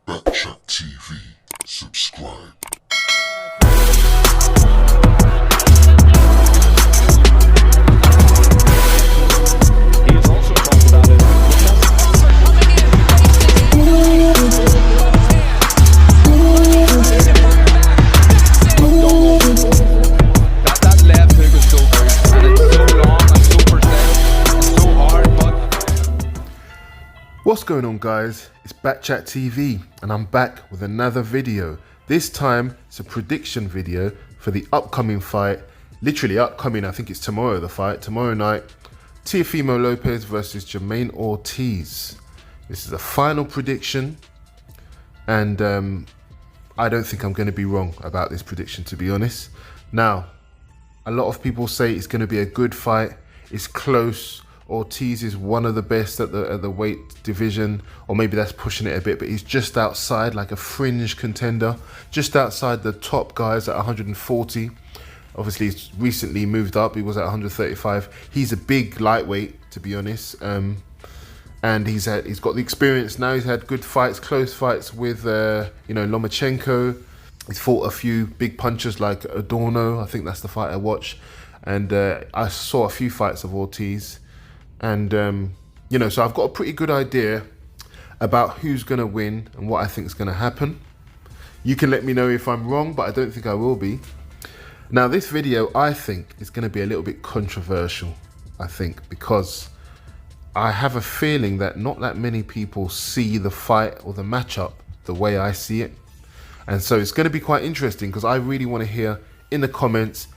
Backchat TV. Subscribe. He has also talked about it. That left hook is so good, and it's so long and so precise and so hard, but What's going on, guys? It's Backchat TV and I'm back with another video. This time it's a prediction video for the upcoming fight. Literally upcoming, I think it's tomorrow, the fight. Tomorrow night, Teofimo Lopez versus Germain Ortiz. This is a final prediction and I don't think I'm going to be wrong about this prediction, to be honest. Now, a lot of people say it's going to be a good fight. It's close. Ortiz is one of the best at the weight division, or maybe that's pushing it a bit, but he's just outside, like a fringe contender, just outside the top guys at 140. Obviously, he's recently moved up. He was at 135. He's a big lightweight, to be honest, and he's got the experience now. He's had good fights, close fights with Lomachenko. He's fought a few big punchers like Adorno. I think that's the fight I watched, and I saw a few fights of Ortiz. And, so I've got a pretty good idea about who's going to win and what I think is going to happen. You can let me know if I'm wrong, but I don't think I will be. Now, this video, I think, is going to be a little bit controversial, I think, because I have a feeling that not that many people see the fight or the matchup the way I see it. And so it's going to be quite interesting because I really want to hear in the comments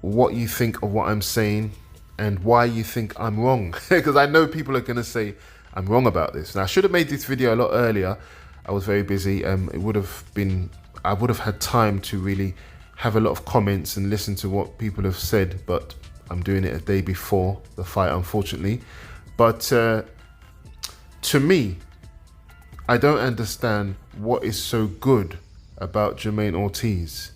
what you think of what I'm saying and why you think I'm wrong, because I know people are going to say I'm wrong about this. Now, I should have made this video a lot earlier. I was very busy. I would have had time to really have a lot of comments and listen to what people have said, but I'm doing it a day before the fight, unfortunately. But to me, I don't understand what is so good about Germain Ortiz.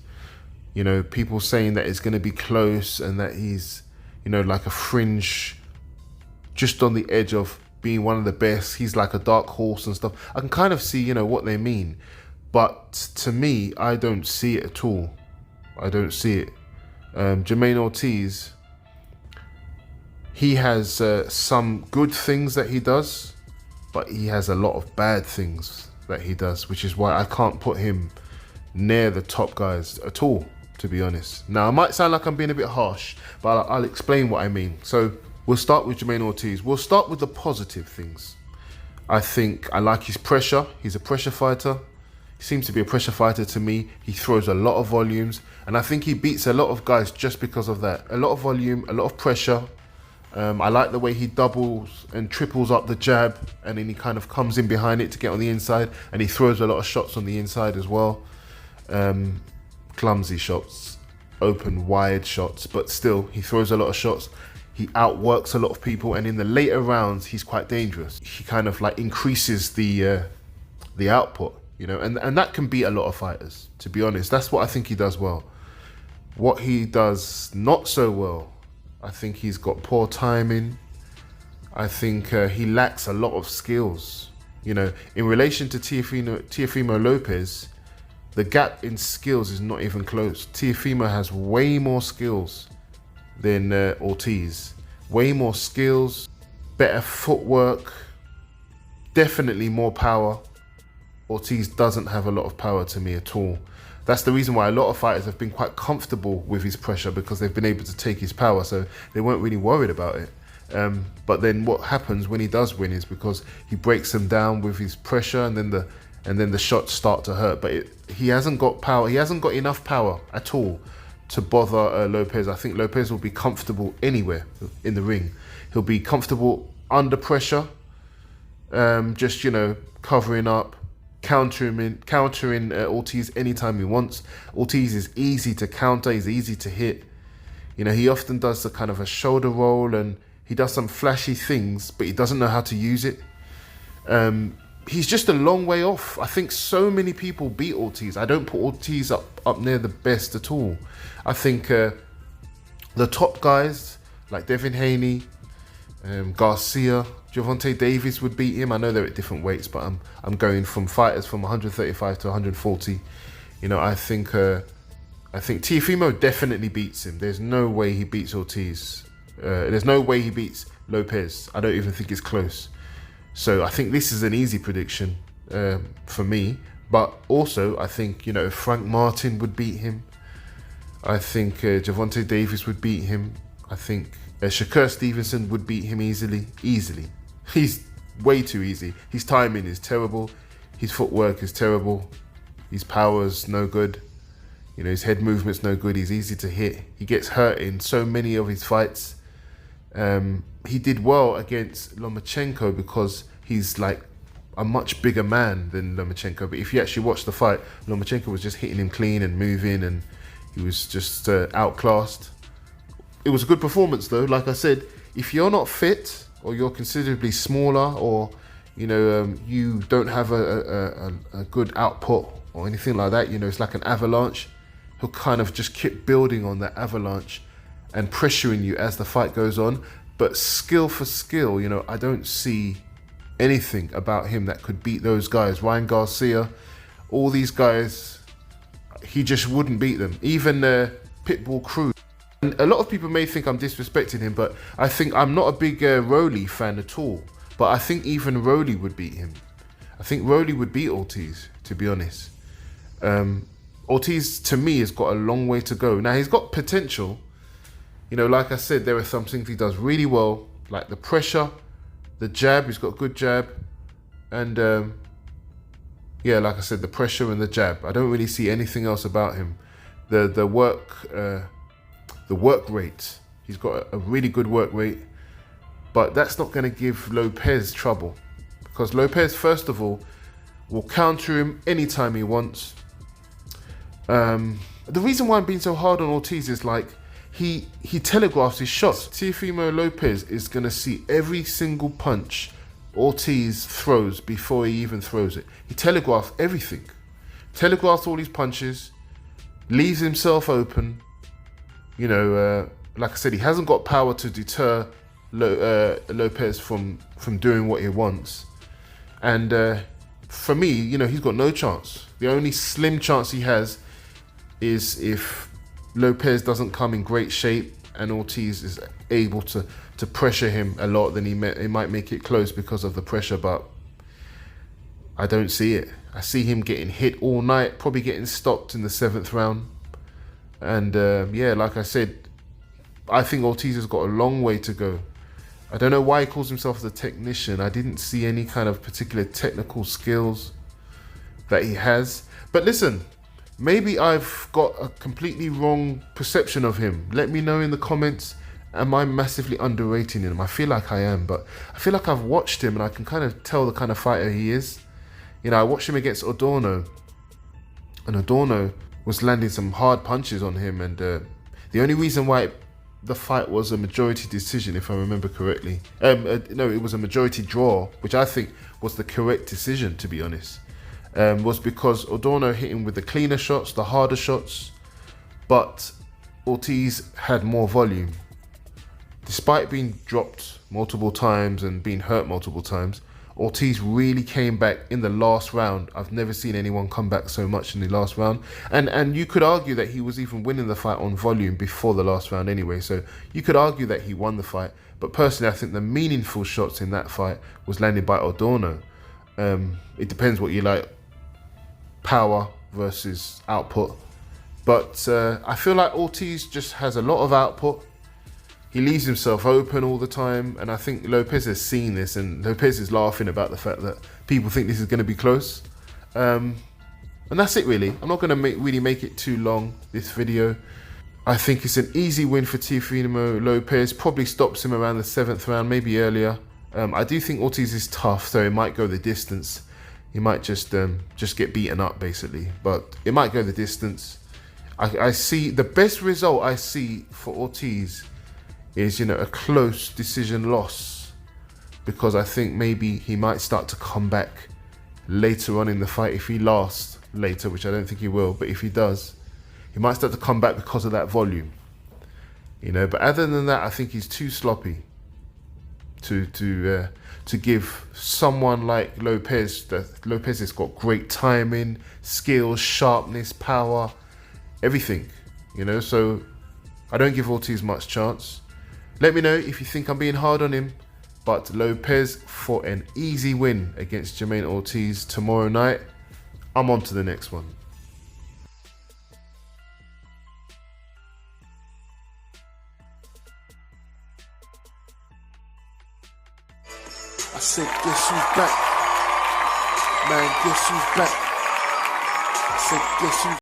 You know, people saying that it's going to be close and that he's, like a fringe, just on the edge of being one of the best. He's like a dark horse and stuff. I can kind of see, what they mean. But to me, I don't see it at all. I don't see it. Germain Ortiz, he has some good things that he does, but he has a lot of bad things that he does, which is why I can't put him near the top guys at all, to be honest. Now, it might sound like I'm being a bit harsh, but I'll explain what I mean. So we'll start with Germain Ortiz. We'll start with the positive things. I think I like his pressure. He's a pressure fighter. He seems to be a pressure fighter to me. He throws a lot of volumes, and I think he beats a lot of guys just because of that. A lot of volume, a lot of pressure. I like the way he doubles and triples up the jab, and then he kind of comes in behind it to get on the inside, and he throws a lot of shots on the inside as well. Clumsy shots, open, wide shots, but still, he throws a lot of shots. He outworks a lot of people, and in the later rounds, he's quite dangerous. He kind of like increases the output, and that can beat a lot of fighters, to be honest. That's what I think he does well. What he does not so well, I think he's got poor timing. I think he lacks a lot of skills. In relation to Teofimo Lopez, the gap in skills is not even close. Teofimo has way more skills than Ortiz. Way more skills, better footwork, definitely more power. Ortiz doesn't have a lot of power to me at all. That's the reason why a lot of fighters have been quite comfortable with his pressure, because they've been able to take his power, so they weren't really worried about it. But then what happens when he does win is because he breaks them down with his pressure, and then the shots start to hurt. But he hasn't got power. He hasn't got enough power at all to bother Lopez. I think Lopez will be comfortable anywhere in the ring. He'll be comfortable under pressure, just covering up, countering Ortiz anytime he wants. Ortiz is easy to counter. He's easy to hit. He often does the kind of a shoulder roll, and he does some flashy things, but he doesn't know how to use it. He's just a long way off. I think so many people beat Ortiz. I don't put Ortiz up near the best at all. I think the top guys like Devin Haney, Garcia, Gervonta Davis would beat him. I know they're at different weights, but I'm going from fighters from 135 to 140. You know, I think Teofimo definitely beats him. There's no way he beats Ortiz. There's no way he beats Lopez. I don't even think it's close. So I think this is an easy prediction for me. But also, I think, you know, Frank Martin would beat him. I think Gervonta Davis would beat him. I think Shakur Stevenson would beat him easily. He's way too easy. His timing is terrible. His footwork is terrible. His power's no good. You know, his head movement's no good. He's easy to hit. He gets hurt in so many of his fights. He did well against Lomachenko because he's like a much bigger man than Lomachenko. But if you actually watch the fight, Lomachenko was just hitting him clean and moving, and he was just outclassed. It was a good performance though. Like I said, if you're not fit or you're considerably smaller, or you know, you don't have a good output or anything like that, you know, it's like an avalanche. He'll kind of just keep building on that avalanche and pressuring you as the fight goes on. But skill for skill, you know, I don't see anything about him that could beat those guys. Ryan Garcia, all these guys, he just wouldn't beat them. Even Pitbull Cruz. And a lot of people may think I'm disrespecting him, but I think I'm not a big Rolly fan at all. But I think even Rolly would beat him. I think Rolly would beat Ortiz, to be honest. Ortiz, to me, has got a long way to go. Now, he's got potential. You know, like I said, there are some things he does really well, like the pressure, the jab. He's got good jab. And, yeah, like I said, the pressure and the jab. I don't really see anything else about him. The work rate. He's got a really good work rate. But that's not going to give Lopez trouble. Because Lopez, first of all, will counter him anytime he wants. The reason why I'm being so hard on Ortiz is like he telegraphs his shots. Teofimo Lopez is going to see every single punch Ortiz throws before he even throws it. He telegraphs everything. Telegraphs all his punches, leaves himself open. You know, like I said, he hasn't got power to deter Lopez from doing what he wants. And for me, you know, he's got no chance. The only slim chance he has is if Lopez doesn't come in great shape and Ortiz is able to pressure him a lot, then he might make it close because of the pressure, but I don't see it. I see him getting hit all night, probably getting stopped in the 7th round. And yeah, like I said, I think Ortiz has got a long way to go. I don't know why he calls himself the technician. I didn't see any kind of particular technical skills that he has. But listen, maybe I've got a completely wrong perception of him. Let me know in the comments. Am I massively underrating him? I feel like I am, but I feel like I've watched him and I can kind of tell the kind of fighter he is. You know, I watched him against Adorno, and Adorno was landing some hard punches on him, and the only reason why the fight was a majority decision, if I remember correctly, no, it was a majority draw, which I think was the correct decision, to be honest, was because Adorno hit him with the cleaner shots, the harder shots, but Ortiz had more volume. Despite being dropped multiple times and being hurt multiple times, Ortiz really came back in the last round. I've never seen anyone come back so much in the last round. And you could argue that he was even winning the fight on volume before the last round anyway. So you could argue that he won the fight. But personally, I think the meaningful shots in that fight was landed by Adorno. It depends what you like. Power versus output. But I feel like Ortiz just has a lot of output. He leaves himself open all the time, and I think Lopez has seen this, and Lopez is laughing about the fact that people think this is going to be close. And that's it really. I'm not going to really make it too long, this video. I think it's an easy win for Teofimo Lopez. Probably stops him around the 7th round, maybe earlier. I do think Ortiz is tough, so it might go the distance. He might just get beaten up, basically. But it might go the distance. I see the best result I see for Ortiz is, you know, a close decision loss, because I think maybe he might start to come back later on in the fight if he lasts later, which I don't think he will, but if he does, he might start to come back because of that volume, you know. But other than that, I think he's too sloppy. to give someone like Lopez. Lopez has got great timing, skills, sharpness, power, everything, you know. So I don't give Ortiz much chance. Let me know if you think I'm being hard on him. But Lopez for an easy win against Germain Ortiz tomorrow night. I'm on to the next one. I said, guess who's back? Man, guess who's back? I said, guess who's